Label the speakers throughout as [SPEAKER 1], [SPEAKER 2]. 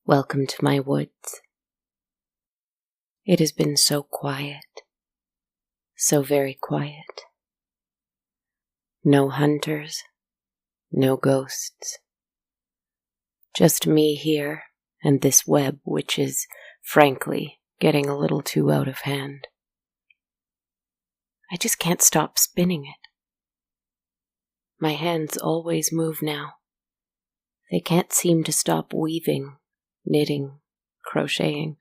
[SPEAKER 1] Welcome to my woods. It has been so quiet, so very quiet. No hunters, no ghosts. Just me here and this web which is, frankly, getting a little too out of hand. I just can't stop spinning it. My hands always move now. They can't seem to stop weaving, knitting, crocheting,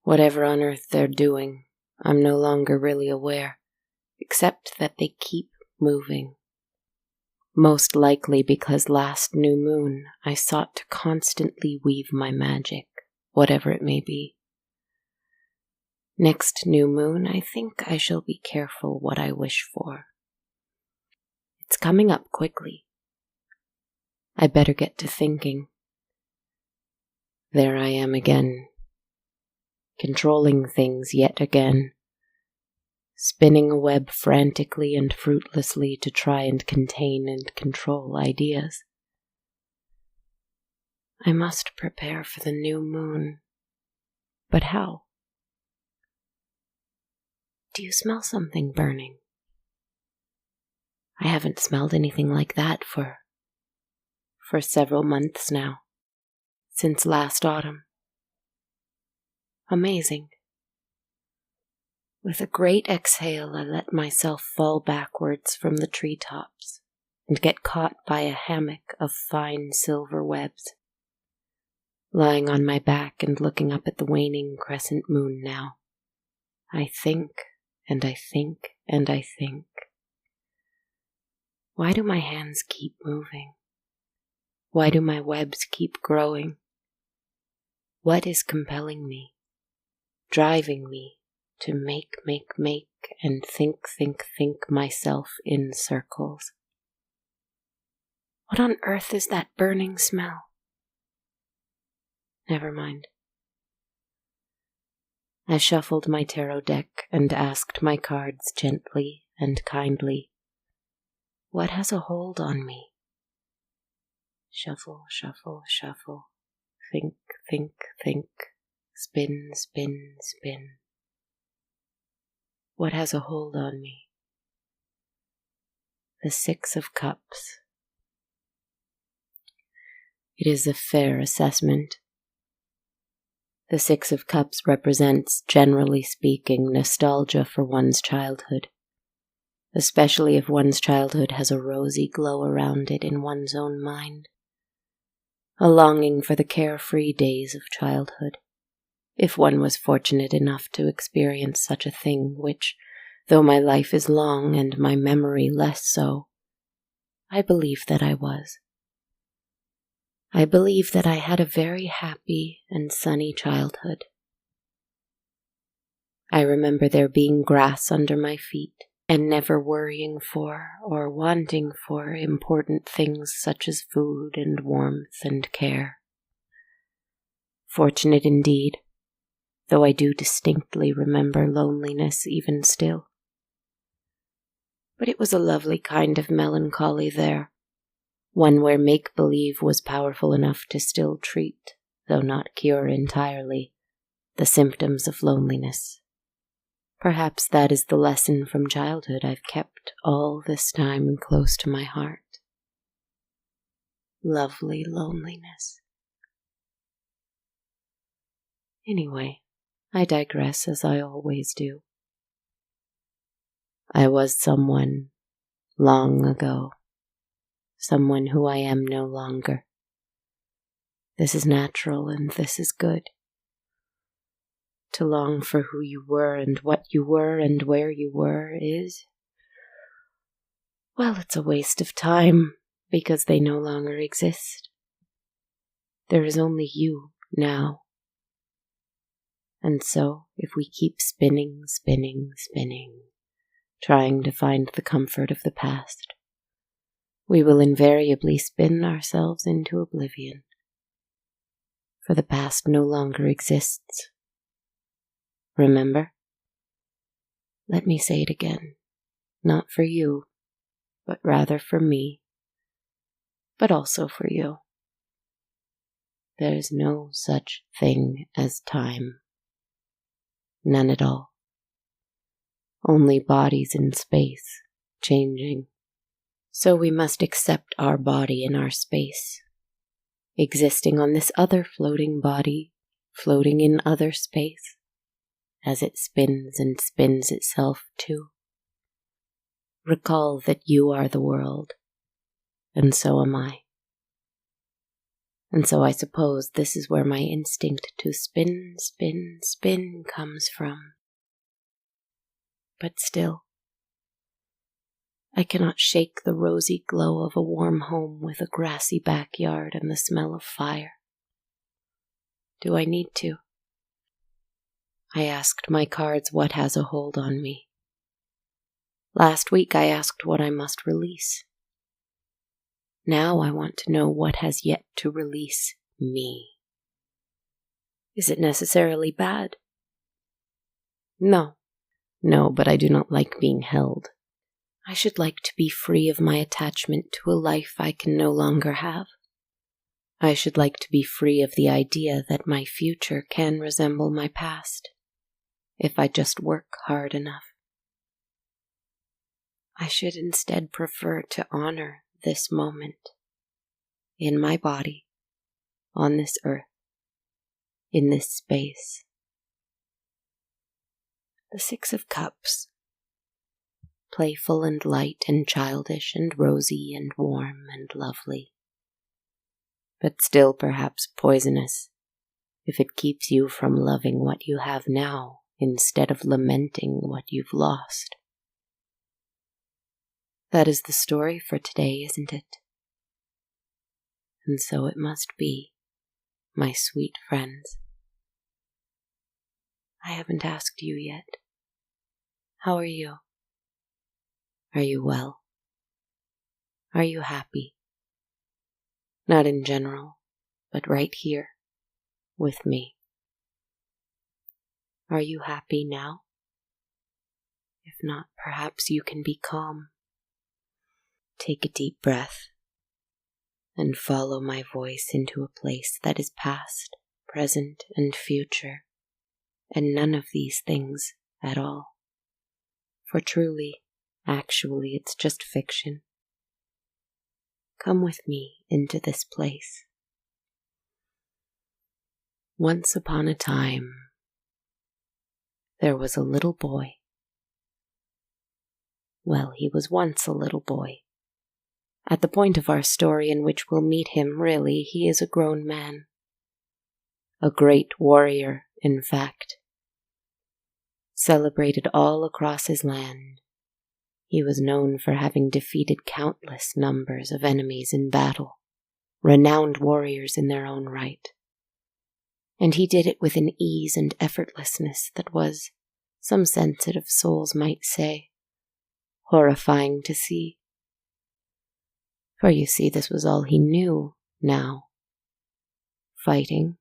[SPEAKER 1] whatever on earth they're doing. I'm no longer really aware, except that they keep moving. Most likely because last new moon I sought to constantly weave my magic, whatever it may be. Next new moon, I think I shall be careful what I wish for. It's coming up quickly. I better get to thinking. There I am again, controlling things yet again, spinning a web frantically and fruitlessly to try and contain and control ideas. I must prepare for the new moon. But how? Do you smell something burning? I haven't smelled anything like that for several months now, since last autumn. Amazing. With a great exhale, I let myself fall backwards from the treetops and get caught by a hammock of fine silver webs. Lying on my back and looking up at the waning crescent moon now, I think and I think and I think. Why do my hands keep moving? Why do my webs keep growing? What is compelling me, driving me to make, and think myself in circles? What on earth is that burning smell? Never mind. I shuffled my tarot deck and asked my cards gently and kindly, what has a hold on me? Shuffle, shuffle, shuffle. Think, spin, spin, spin. What has a hold on me? The 6 of Cups. It is a fair assessment. The 6 of Cups represents, generally speaking, nostalgia for one's childhood, especially if one's childhood has a rosy glow around it in one's own mind. A longing for the carefree days of childhood, if one was fortunate enough to experience such a thing, which, though my life is long and my memory less so, I believe that I was. I believe that I had a very happy and sunny childhood. I remember there being grass under my feet, and never worrying for or wanting for important things such as food and warmth and care. Fortunate indeed, though I do distinctly remember loneliness even still. But it was a lovely kind of melancholy there, one where make-believe was powerful enough to still treat, though not cure entirely, the symptoms of loneliness. Perhaps that is the lesson from childhood I've kept all this time close to my heart. Lovely loneliness. Anyway, I digress as I always do. I was someone long ago, someone who I am no longer. This is natural and this is good. To long for who you were and what you were and where you were is, well, it's a waste of time because they no longer exist. There is only you now. And so, if we keep spinning, trying to find the comfort of the past, we will invariably spin ourselves into oblivion. For the past no longer exists. Remember? Let me say it again, not for you, but rather for me, but also for you. There's no such thing as time. None at all. Only bodies in space, changing. So we must accept our body in our space, existing on this other floating body, floating in other space, as it spins and spins itself too. Recall that you are the world, and so am I. And so I suppose this is where my instinct to spin, spin, spin comes from. But still, I cannot shake the rosy glow of a warm home with a grassy backyard and the smell of fire. Do I need to? I asked my cards what has a hold on me. Last week I asked what I must release. Now I want to know what has yet to release me. Is it necessarily bad? No, but I do not like being held. I should like to be free of my attachment to a life I can no longer have. I should like to be free of the idea that my future can resemble my past, if I just work hard enough. I should instead prefer to honor this moment, in my body, on this earth, in this space. The Six of Cups, playful and light and childish and rosy and warm and lovely, but still perhaps poisonous if it keeps you from loving what you have now instead of lamenting what you've lost. That is the story for today, isn't it? And so it must be, my sweet friends. I haven't asked you yet. How are you? Are you well? Are you happy? Not in general, but right here, with me. Are you happy now? If not, perhaps you can be calm. Take a deep breath and follow my voice into a place that is past, present, and future, and none of these things at all. For truly, actually, it's just fiction. Come with me into this place. Once upon a time, there was a little boy. Well, he was once a little boy. At the point of our story in which we'll meet him, really, he is a grown man. A great warrior, in fact. Celebrated all across his land. He was known for having defeated countless numbers of enemies in battle, renowned warriors in their own right. And he did it with an ease and effortlessness that was, some sensitive souls might say, horrifying to see. For you see, this was all he knew now. Fighting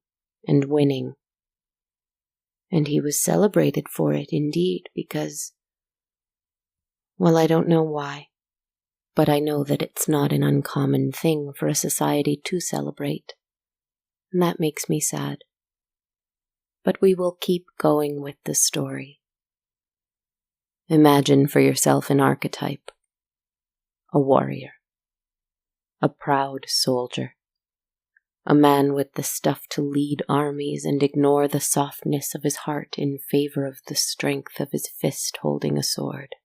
[SPEAKER 1] and winning. And he was celebrated for it indeed, because, well, I don't know why, but I know that it's not an uncommon thing for a society to celebrate, and that makes me sad. But we will keep going with the story. Imagine for yourself an archetype, a warrior. A proud soldier, a man with the stuff to lead armies and ignore the softness of his heart in favor of the strength of his fist holding a sword.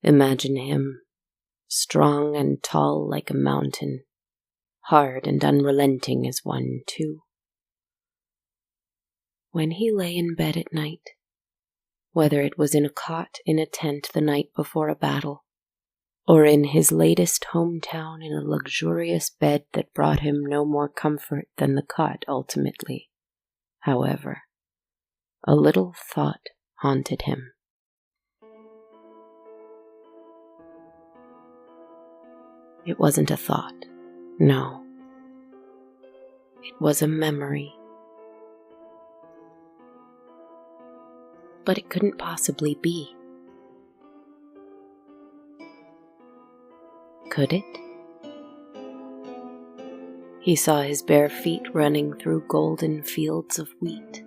[SPEAKER 1] Imagine him, strong and tall like a mountain, hard and unrelenting as one too. When he lay in bed at night, whether it was in a cot in a tent the night before a battle, or in his latest hometown in a luxurious bed that brought him no more comfort than the cot ultimately, however, a little thought haunted him. It wasn't a thought, no. It was a memory. But it couldn't possibly be. Could it? He saw his bare feet running through golden fields of wheat.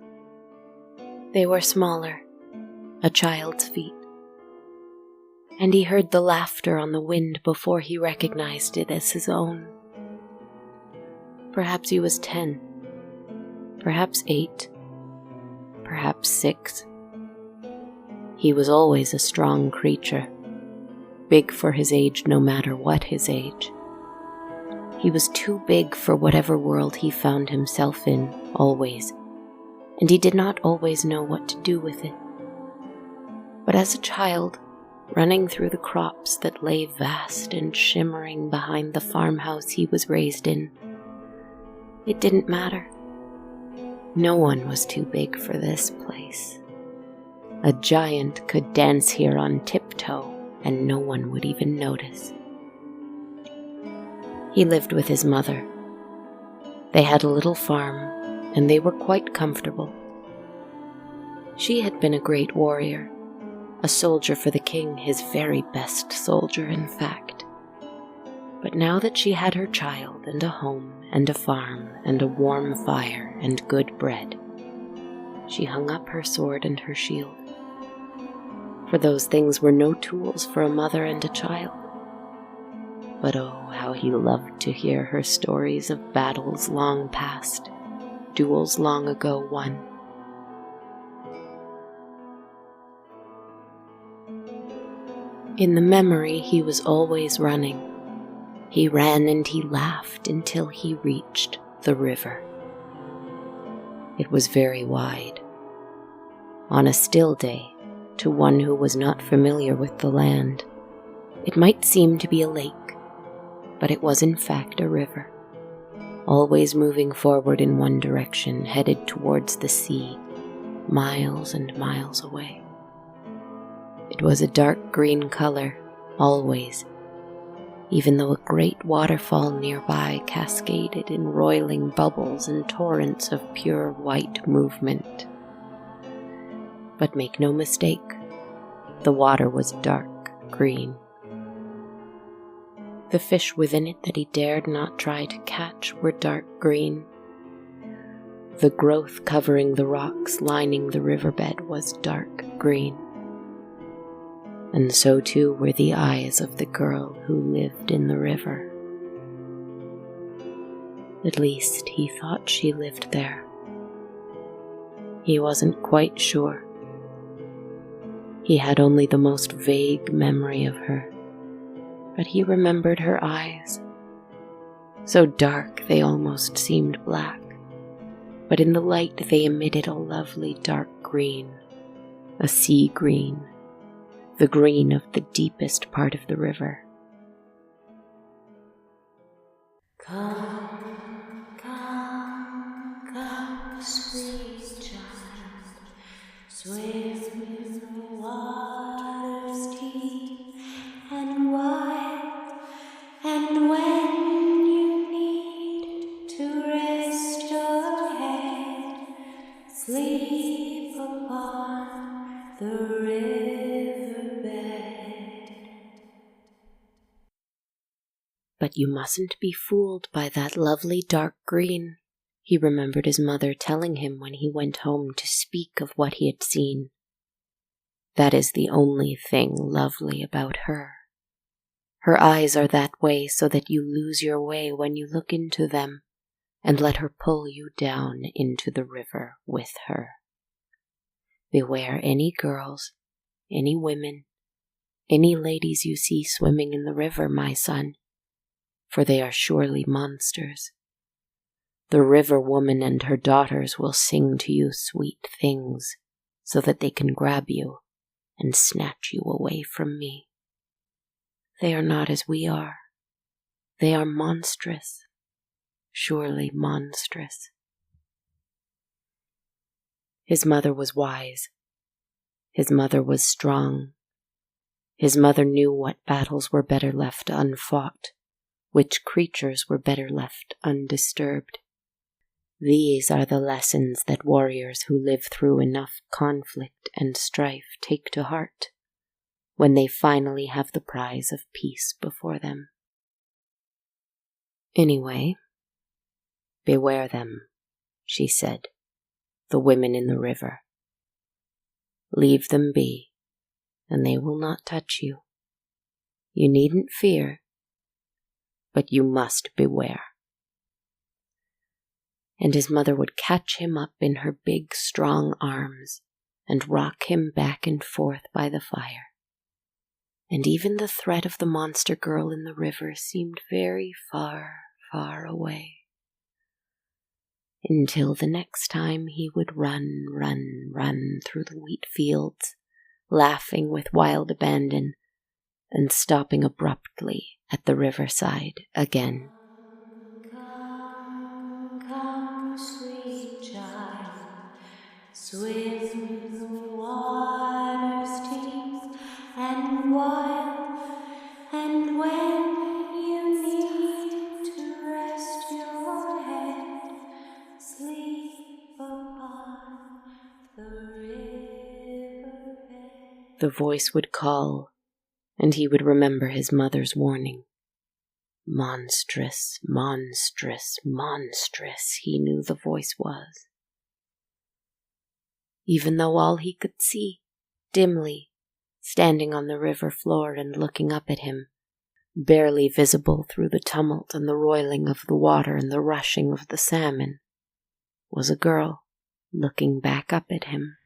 [SPEAKER 1] They were smaller, a child's feet. And he heard the laughter on the wind before he recognized it as his own. Perhaps he was 10, perhaps 8, perhaps 6. He was always a strong creature, big for his age no matter what his age. He was too big for whatever world he found himself in, always, and he did not always know what to do with it. But as a child, running through the crops that lay vast and shimmering behind the farmhouse he was raised in, it didn't matter. No one was too big for this place. A giant could dance here on tiptoe, and no one would even notice. He lived with his mother. They had a little farm, and they were quite comfortable. She had been a great warrior, a soldier for the king, his very best soldier, in fact. But now that she had her child and a home and a farm and a warm fire and good bread, she hung up her sword and her shield. For those things were no tools for a mother and a child. But oh, how he loved to hear her stories of battles long past, duels long ago won. In the memory, he was always running. He ran and he laughed until he reached the river. It was very wide. On a still day, to one who was not familiar with the land, it might seem to be a lake, but it was in fact a river, always moving forward in one direction, headed towards the sea, miles and miles away. It was a dark green color, always, even though a great waterfall nearby cascaded in roiling bubbles and torrents of pure white movement. But make no mistake, the water was dark green. The fish within it that he dared not try to catch were dark green. The growth covering the rocks lining the riverbed was dark green. And so too were the eyes of the girl who lived in the river. At least he thought she lived there. He wasn't quite sure. He had only the most vague memory of her, but he remembered her eyes. So dark they almost seemed black, but in the light they emitted a lovely dark green, a sea green, the green of the deepest part of the river. Come, come, come, sweet child, swim in the waters deep and wide, and when you need to rest your head, sleep upon the riverbed. But you mustn't be fooled by that lovely dark green, he remembered his mother telling him when he went home to speak of what he had seen. That is the only thing lovely about her. Her eyes are that way so that you lose your way when you look into them, and let her pull you down into the river with her. Beware any girls, any women, any ladies you see swimming in the river, my son, for they are surely monsters. The river woman and her daughters will sing to you sweet things so that they can grab you and snatch you away from me. They are not as we are. They are monstrous, surely monstrous. His mother was wise. His mother was strong. His mother knew what battles were better left unfought, which creatures were better left undisturbed. These are the lessons that warriors who live through enough conflict and strife take to heart when they finally have the prize of peace before them. Anyway, "Beware them," she said, "the women in the river. Leave them be, and they will not touch you. You needn't fear, but you must beware." And his mother would catch him up in her big, strong arms and rock him back and forth by the fire. And even the threat of the monster girl in the river seemed very far, far away. Until the next time he would run through the wheat fields, laughing with wild abandon, and stopping abruptly at the riverside again.
[SPEAKER 2] Come, come, sweet child, swim through waters deep and wild, and when you need to rest your head, sleep upon the riverbed.
[SPEAKER 1] The voice would call, and he would remember his mother's warning. Monstrous, monstrous, monstrous, he knew the voice was. Even though all he could see, dimly, standing on the river floor and looking up at him, barely visible through the tumult and the roiling of the water and the rushing of the salmon, was a girl looking back up at him.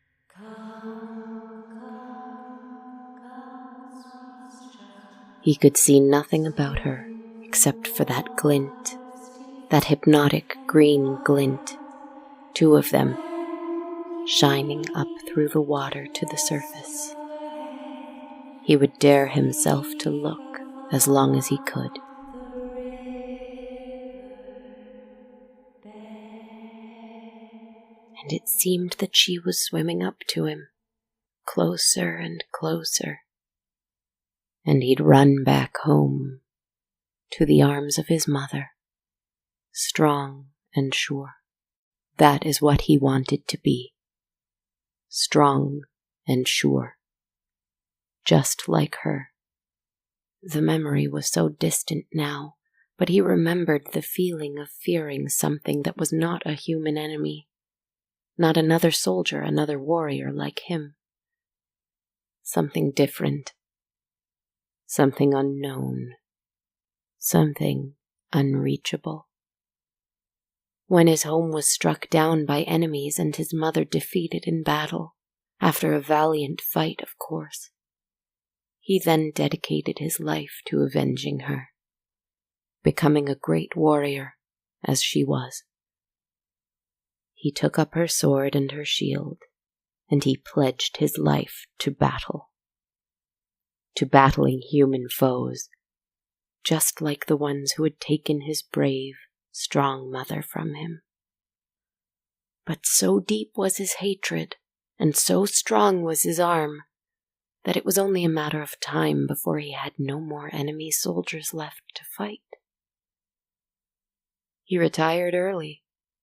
[SPEAKER 1] He could see nothing about her except for that glint, that hypnotic green glint, two of them, shining up through the water to the surface. He would dare himself to look as long as he could. And it seemed that she was swimming up to him, closer and closer. And he'd run back home, to the arms of his mother, strong and sure. That is what he wanted to be, strong and sure, just like her. The memory was so distant now, but he remembered the feeling of fearing something that was not a human enemy, not another soldier, another warrior like him. Something different, something unknown, something unreachable. When his home was struck down by enemies and his mother defeated in battle, after a valiant fight, of course, he then dedicated his life to avenging her, becoming a great warrior as she was. He took up her sword and her shield, and he pledged his life to battle, to battling human foes, just like the ones who had taken his brave, strong mother from him. But so deep was his hatred, and so strong was his arm, that it was only a matter of time before he had no more enemy soldiers left to fight. He retired early,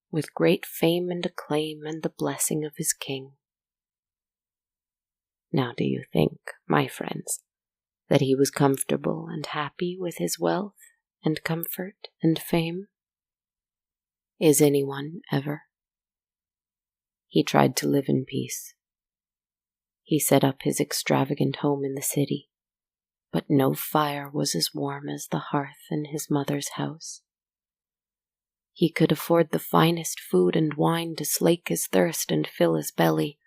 [SPEAKER 1] with great fame and acclaim and the blessing of his king. Now do you think, my friends, that he was comfortable and happy with his wealth and comfort and fame? Is anyone ever? He tried to live in peace. He set up his extravagant home in the city, but no fire was as warm as the hearth in his mother's house. He could afford the finest food and wine to slake his thirst and fill his belly,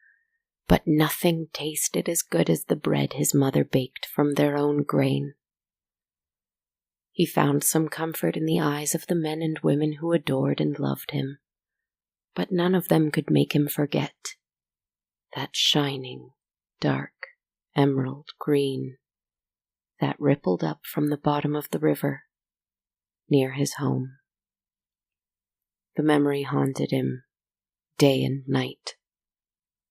[SPEAKER 1] but nothing tasted as good as the bread his mother baked from their own grain. He found some comfort in the eyes of the men and women who adored and loved him, but none of them could make him forget that shining, dark, emerald green that rippled up from the bottom of the river near his home. The memory haunted him day and night,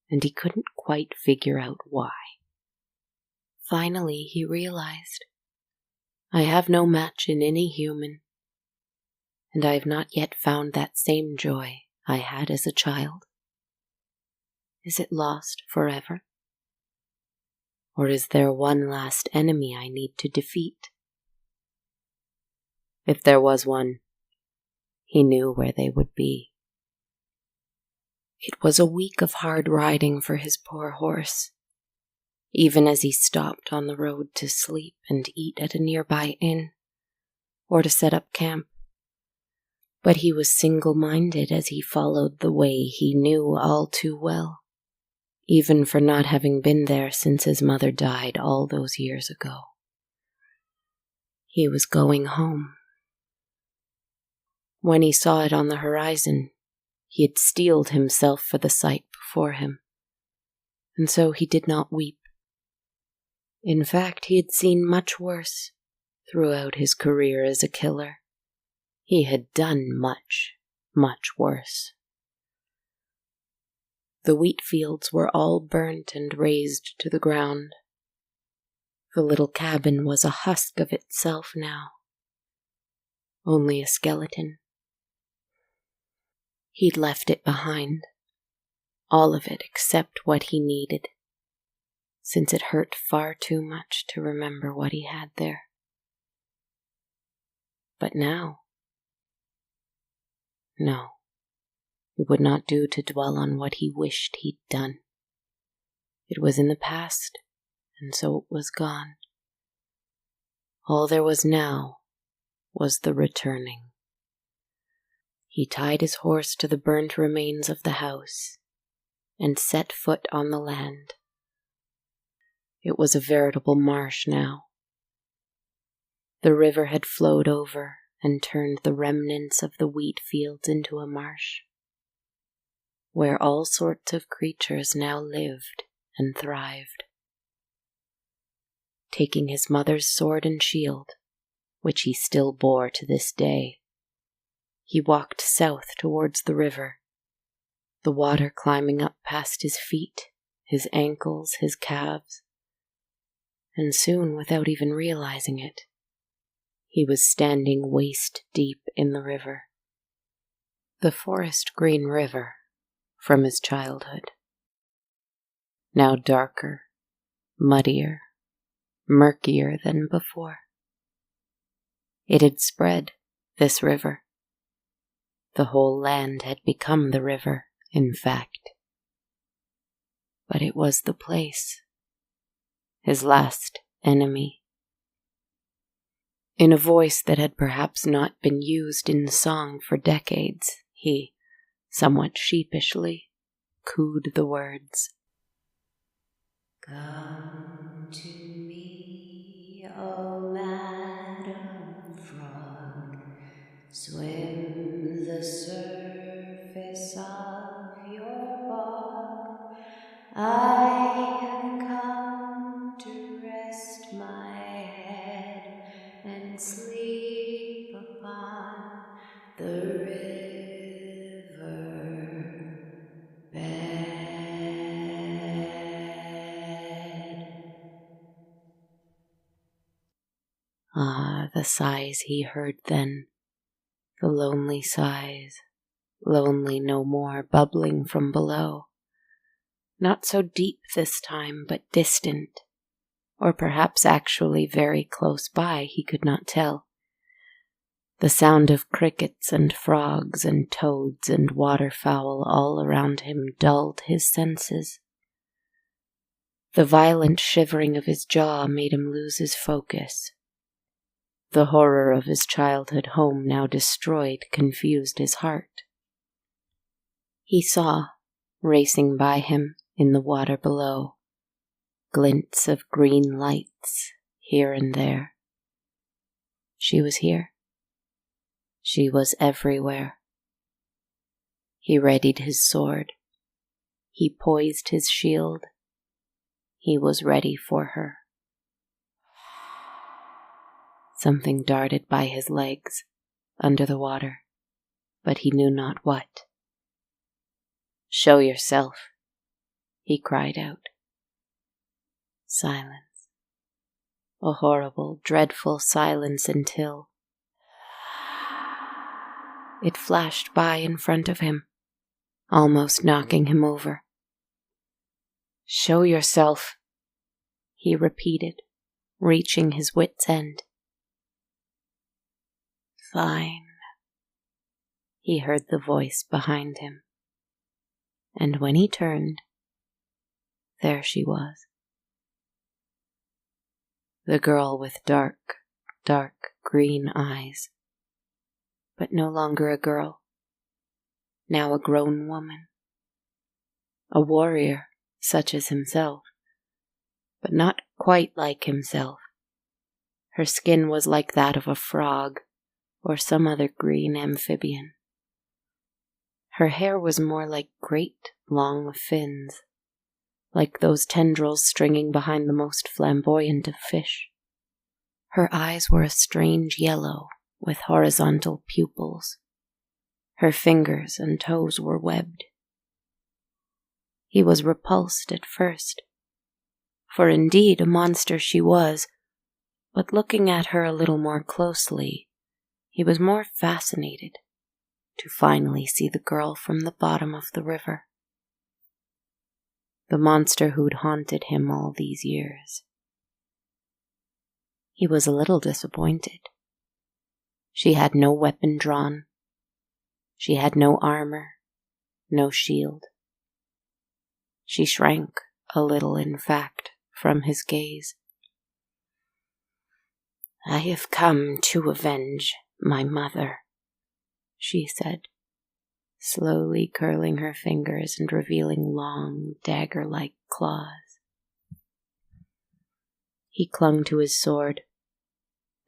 [SPEAKER 1] and he couldn't quite figure out why. Finally, he realized, I have no match in any human, and I have not yet found that same joy I had as a child. Is it lost forever? Or is there one last enemy I need to defeat? If there was one, He knew where they would be. It was a week of hard riding for his poor horse, even as he stopped on the road to sleep and eat at a nearby inn, or to set up camp. But he was single-minded as he followed the way he knew all too well, even for not having been there since his mother died all those years ago. He was going home. When he saw it on the horizon, he had steeled himself for the sight before him, and so he did not weep. In fact, he had seen much worse throughout his career as a killer. He had done much, much worse. The wheat fields were all burnt and razed to the ground. The little cabin was a husk of itself now, only a skeleton. He'd left it behind, all of it except what he needed, since it hurt far too much to remember what he had there. But now, no, it would not do to dwell on what he wished he'd done. It was in the past, and so it was gone. All there was now was the returning. He tied his horse to the burnt remains of the house and set foot on the land. It was a veritable marsh now. The river had flowed over and turned the remnants of the wheat fields into a marsh, where all sorts of creatures now lived and thrived. Taking his mother's sword and shield, which he still bore to this day, he walked south towards the river, the water climbing up past his feet, his ankles, his calves, and soon, without even realizing it, he was standing waist deep in the river, the forest green river from his childhood, now darker, muddier, murkier than before. It had spread, this river. The whole land had become the river, in fact. But it was the place, his last enemy. In a voice that had perhaps not been used in song for decades, he, somewhat sheepishly, cooed the words.
[SPEAKER 2] Come to me, O Madam Frog, swim the surface of your bog. I have come to rest my head and sleep upon the river bed.
[SPEAKER 1] Ah, the sighs he heard then, the lonely sighs, lonely no more, bubbling from below. Not so deep this time, but distant, or perhaps actually very close by, he could not tell. The sound of crickets and frogs and toads and waterfowl all around him dulled his senses. The violent shivering of his jaw made him lose his focus. The horror of his childhood home now destroyed confused his heart. He saw, racing by him in the water below, glints of green lights here and there. She was here. She was everywhere. He readied his sword. He poised his shield. He was ready for her. Something darted by his legs, under the water, but he knew not what. "Show yourself," he cried out. Silence. A horrible, dreadful silence until it flashed by in front of him, almost knocking him over. "Show yourself," he repeated, reaching his wit's end. "Fine," he heard the voice behind him, and when he turned, there she was. The girl with dark, dark green eyes, but no longer a girl, now a grown woman, a warrior such as himself, but not quite like himself. Her skin was like that of a frog or some other green amphibian. Her hair was more like great, long fins, like those tendrils stringing behind the most flamboyant of fish. Her eyes were a strange yellow with horizontal pupils. Her fingers and toes were webbed. He was repulsed at first, for indeed a monster she was, but looking at her a little more closely, he was more fascinated to finally see the girl from the bottom of the river. The monster who'd haunted him all these years. He was a little disappointed. She had no weapon drawn. She had no armor, no shield. She shrank a little, in fact, from his gaze. "I have come to avenge my mother," she said, slowly curling her fingers and revealing long, dagger-like claws. He clung to his sword,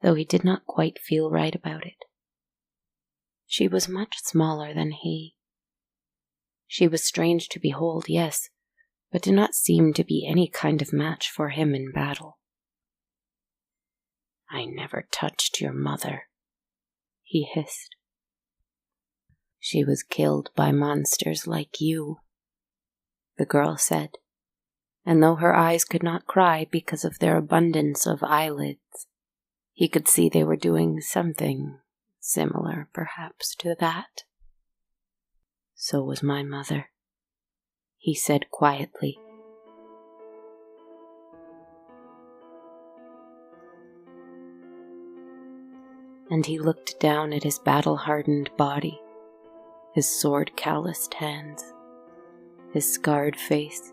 [SPEAKER 1] though he did not quite feel right about it. She was much smaller than he. She was strange to behold, yes, but did not seem to be any kind of match for him in battle. "I never touched your mother," he hissed. "She was killed by monsters like you," the girl said, and though her eyes could not cry because of their abundance of eyelids, he could see they were doing something similar, perhaps, to that. "So was my mother," he said quietly. And he looked down at his battle-hardened body, his sword-calloused hands, his scarred face,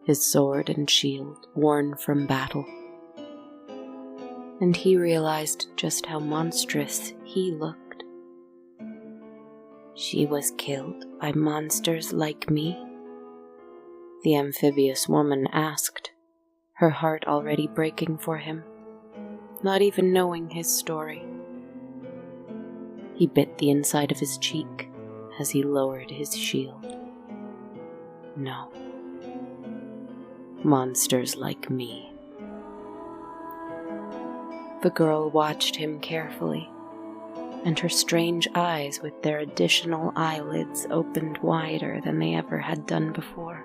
[SPEAKER 1] his sword and shield worn from battle. And he realized just how monstrous he looked. "She was killed by monsters like me?" the amphibious woman asked, her heart already breaking for him, not even knowing his story. He bit the inside of his cheek as he lowered his shield. "No. Monsters like me." The girl watched him carefully, and her strange eyes with their additional eyelids opened wider than they ever had done before,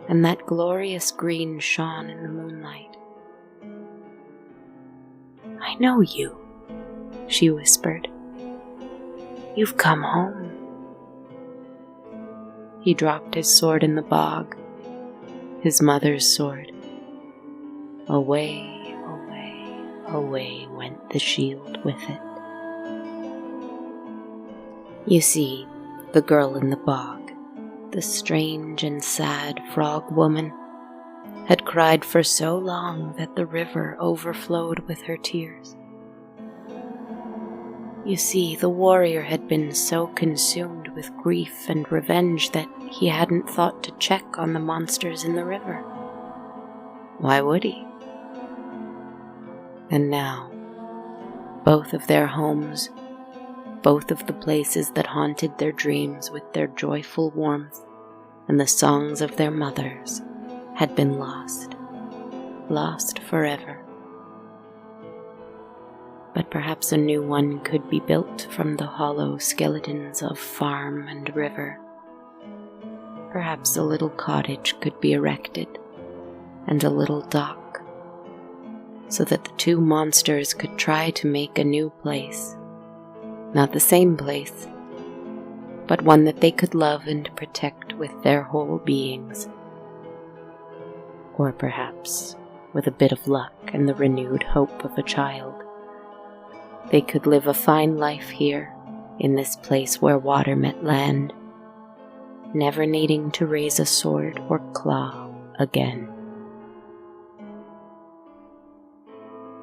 [SPEAKER 1] and that glorious green shone in the moonlight. "I know you," she whispered. "You've come home." He dropped his sword in the bog, his mother's sword. Away, away, away went the shield with it. You see, the girl in the bog, the strange and sad frog woman, had cried for so long that the river overflowed with her tears. You see, the warrior had been so consumed with grief and revenge that he hadn't thought to check on the monsters in the river. Why would he? And now, both of their homes, both of the places that haunted their dreams with their joyful warmth and the songs of their mothers, had been lost forever. But perhaps a new one could be built from the hollow skeletons of farm and river. Perhaps a little cottage could be erected, and a little dock, so that the two monsters could try to make a new place. Not the same place, but one that they could love and protect with their whole beings. Or perhaps, with a bit of luck and the renewed hope of a child, they could live a fine life here in this place where water met land, never needing to raise a sword or claw again.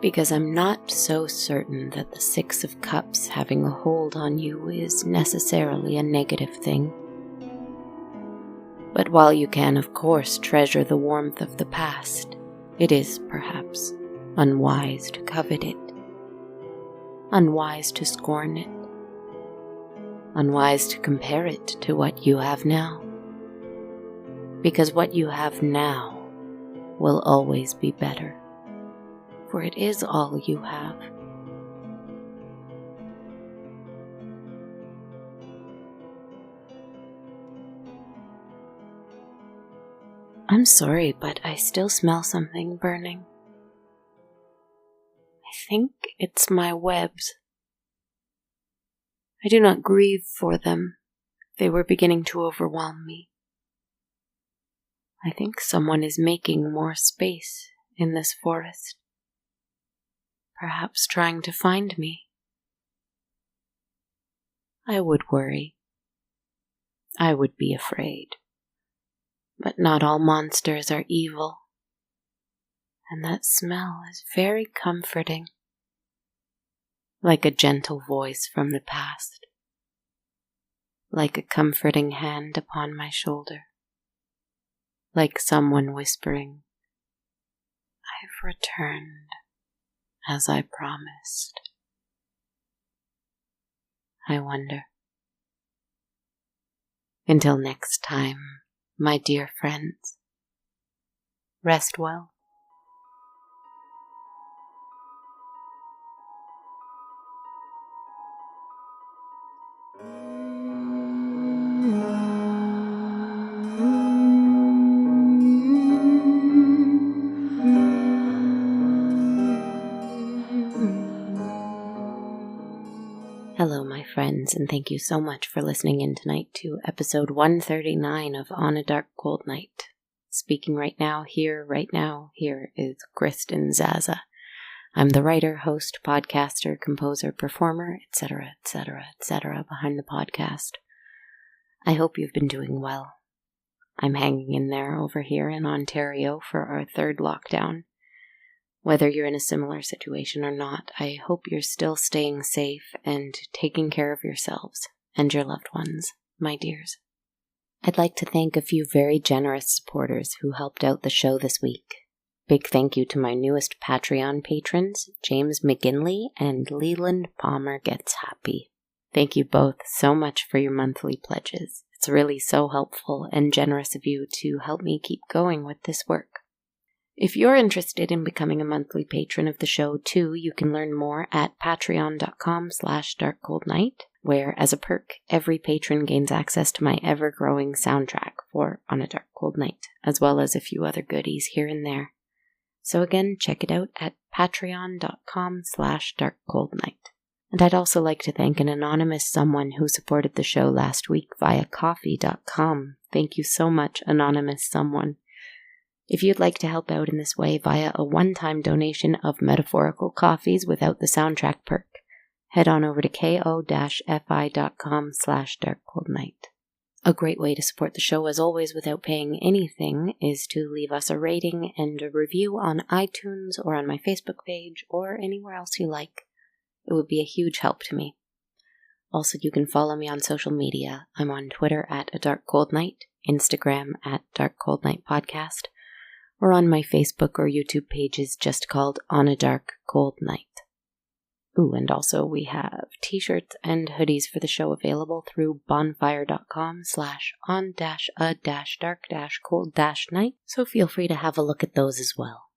[SPEAKER 1] Because I'm not so certain that the Six of Cups having a hold on you is necessarily a negative thing. But while you can, of course, treasure the warmth of the past, it is, perhaps, unwise to covet it, unwise to scorn it, unwise to compare it to what you have now. Because what you have now will always be better, for it is all you have. I'm sorry, but I still smell something burning. I think it's my webs. I do not grieve for them. They were beginning to overwhelm me. I think someone is making more space in this forest. Perhaps trying to find me. I would worry. I would be afraid. But not all monsters are evil. And that smell is very comforting. Like a gentle voice from the past. Like a comforting hand upon my shoulder. Like someone whispering, "I've returned, as I promised." I wonder. Until next time, my dear friends, rest well. Hello, my friends, and thank you so much for listening in tonight to episode 139 of On a Dark Cold Night. Speaking right now, here is Kristen Zaza. I'm the writer, host, podcaster, composer, performer, etc., behind the podcast. I hope you've been doing well. I'm hanging in there over here in Ontario for our third lockdown. Whether you're in a similar situation or not, I hope you're still staying safe and taking care of yourselves and your loved ones, my dears. I'd like to thank a few very generous supporters who helped out the show this week. Big thank you to my newest Patreon patrons, James McGinley and Leland Palmer Gets Happy. Thank you both so much for your monthly pledges. It's really so helpful and generous of you to help me keep going with this work. If you're interested in becoming a monthly patron of the show too, you can learn more at patreon.com/darkcoldnight, where, as a perk, every patron gains access to my ever-growing soundtrack for On a Dark Cold Night, as well as a few other goodies here and there. So again, check it out at patreon.com/darkcoldnight. And I'd also like to thank an anonymous someone who supported the show last week via ko-fi.com. Thank you so much, anonymous someone. If you'd like to help out in this way via a one-time donation of metaphorical coffees without the soundtrack perk, head on over to ko-fi.com/darkcoldnight. A great way to support the show, as always, without paying anything, is to leave us a rating and a review on iTunes or on my Facebook page or anywhere else you like. It would be a huge help to me. Also, you can follow me on social media. I'm on Twitter at A Dark Cold Night, Instagram at Dark Cold Night Podcast, or on my Facebook or YouTube pages just called On a Dark Cold Night. Ooh, and also we have t-shirts and hoodies for the show available through bonfire.com/on-a-dark-cold-night, so feel free to have a look at those as well.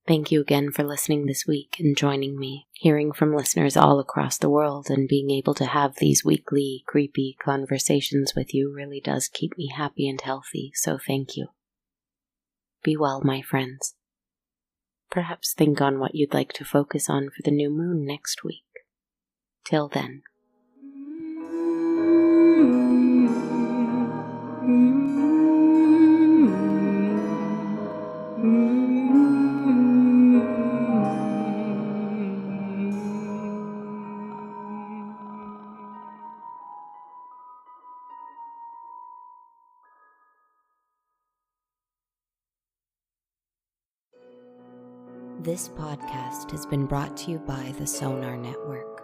[SPEAKER 1] Thank you again for listening this week and joining me, hearing from listeners all across the world, and being able to have these weekly creepy conversations with you really does keep me happy and healthy, so thank you. Be well, my friends. Perhaps think on what you'd like to focus on for the new moon next week. Till then. This podcast has been brought to you by the Sonar Network.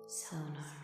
[SPEAKER 1] Sonar.